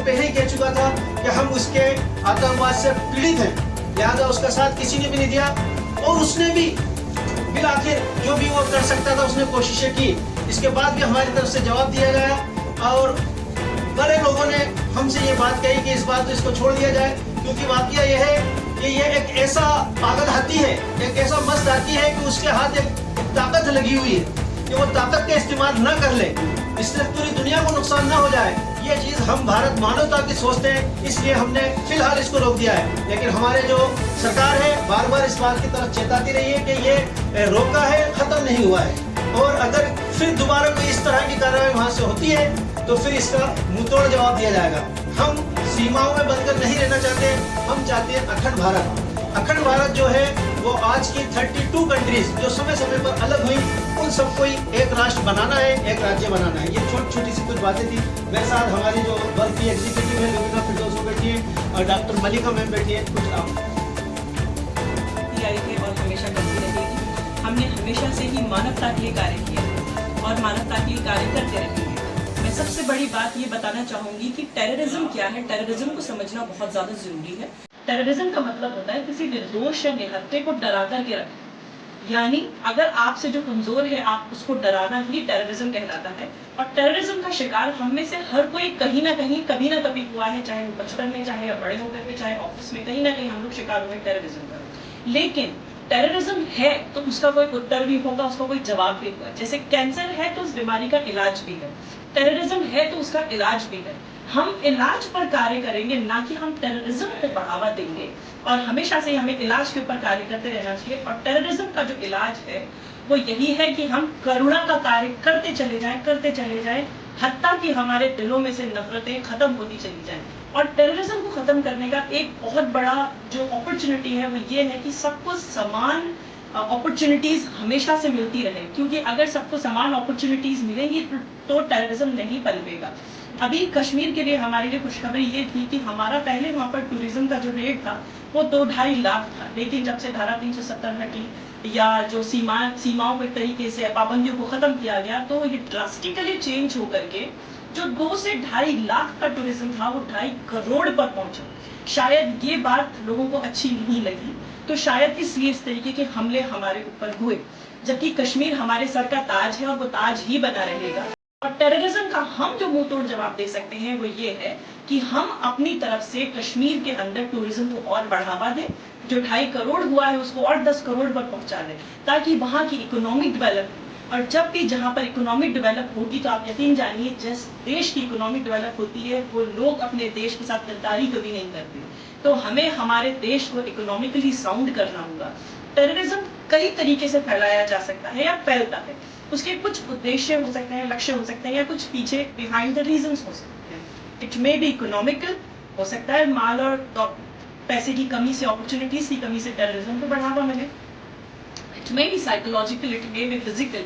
पहले ही कह चुका था कि हम उसके आतंकवाद से पीड़ित हैं, लिहाजा उसका साथ किसी ने भी नहीं दिया और उसने भी फिर आखिर जो भी वो कर सकता था उसने कोशिशें की। इसके बाद भी हमारी तरफ से जवाब दिया गया और बड़े लोगों ने हमसे ये बात कही कि इस बात को इसको छोड़ दिया जाए, क्योंकि वाकया यह है कि ये एक ऐसा पागल हाथी है, एक ऐसा मस्त हाथी है कि उसके हाथ एक ताकत लगी हुई है कि वो ताकत का इस्तेमाल न कर ले, इससे पूरी दुनिया को नुकसान न हो जाए। ये चीज़ हम भारत मानवता की सोचते हैं, इसलिए हमने फिलहाल इसको रोक दिया है। लेकिन हमारे जो सरकार है बार बार इस बात की तरफ चेताती रही है कि ये रोका है, खत्म नहीं हुआ है, और अगर फिर दोबारा कोई इस तरह की कार्रवाई वहाँ से होती है तो फिर इसका मुंहतोड़ जवाब दिया जाएगा। हम सीमाओं में बंधकर नहीं रहना चाहते, हम चाहते हैं अखंड भारत। अखंड भारत जो है वो आज की 32 कंट्रीज जो समय समय पर अलग हुई, उन सबको एक राष्ट्र बनाना है, एक राज्य बनाना है। ये छोटी छोटी सी कुछ बातें थी। मेरे साथ हमारी जो वर्क की एग्जीक्यूटिव है लुबिना फिरदौस बैठी है और डॉक्टर मलिका मैम बैठी है। कुछ आप और हमेशा करती रहेगी। हमने हमेशा से ही मानवता के लिए कार्य किया और मानवता के लिए कार्य करते रहेंगे। मैं सबसे बड़ी बात ये बताना चाहूंगी कि टेररिज्म क्या है। टेररिज्म को समझना बहुत ज्यादा जरूरी है। टेररिज्म का मतलब होता है किसी निर्दोष या निहत्थे को डरा करके रखना, यानी अगर आपसे जो कमजोर है आप उसको डराना ही टेररिज्म कहलाता है। और टेररिज्म का शिकार हम में से हर कोई कहीं ना कहीं कभी ना कभी हुआ है, चाहे वो बचपन में, चाहे बड़े होकर के, चाहे ऑफिस में, कहीं ना कहीं हम लोग शिकार हुए टेररिज्म का। लेकिन टेररिज्म है तो उसका कोई उत्तर भी होगा, उसका कोई जवाब भी होगा। जैसे कैंसर है तो उस बीमारी का इलाज भी है, टेररिज्म है तो उसका इलाज भी है। हम इलाज पर कार्य करेंगे, ना कि हम टेररिज्म को बढ़ावा देंगे। और हमेशा से हमें इलाज के ऊपर कार्य करते रहना चाहिए। और टेररिज्म का जो इलाज है वो यही है कि हम करुणा का कार्य करते चले जाएं, हत्ता कि हमारे दिलों में से नफरतें खत्म होती चली जाएं। और टेररिज्म को खत्म करने का एक बहुत बड़ा जो अपॉर्चुनिटी है वो ये है कि सबको समान अपॉर्चुनिटीज हमेशा से मिलती रहे, क्योंकि अगर सबको समान अपॉर्चुनिटीज मिलेंगी तो टेररिज्म नहीं पनपेगा। अभी कश्मीर के लिए हमारे लिए खुशखबरी ये थी कि हमारा पहले वहाँ पर टूरिज्म का जो रेट था वो 2-2.5 लाख था, लेकिन जब से धारा 370 हटी या जो सीमाओं के तरीके से पाबंदियों को खत्म किया गया तो ये ड्रास्टिकली चेंज होकर के जो 2 से 2.5 लाख का टूरिज्म था वो 2.5 करोड़ पर पहुंचा। शायद ये बात लोगों को अच्छी नहीं लगी, तो शायद इसलिए इस तरीके के हमले हमारे ऊपर हुए, जबकि कश्मीर हमारे सर का ताज है और वो ताज ही बना रहेगा। और टेररिज्म का हम जो मुंह तोड़ जवाब दे सकते हैं वो ये है कि हम अपनी तरफ से कश्मीर के अंदर टूरिज्म को और बढ़ावा दें, जो 2.5 करोड़ हुआ है उसको और 10 करोड़ पर पहुंचा दें, ताकि वहां की इकोनॉमिक डेवलप। और जब भी जहां पर इकोनॉमिक डेवलप होगी तो आप यकीन जानिए जिस देश की इकोनॉमिक डेवलप होती है वो लोग अपने देश के साथ गद्दारी कभी नहीं करते। तो हमें हमारे देश को इकोनॉमिकली साउंड करना होगा। टेररिज्म कई तरीके से फैलाया जा सकता है या फैलता है, उसके कुछ उद्देश्य हो सकते हैं, लक्ष्य हो सकते हैं, या कुछ पीछे बिहाइंड द रीजंस हो सकते हैं। इट मे बी इकोनॉमिकल हो सकता है, माल और पैसे की कमी से, अपॉर्चुनिटीज की कमी से टेररिज्म को बढ़ावा मिले। It may be psychological, it may be physical,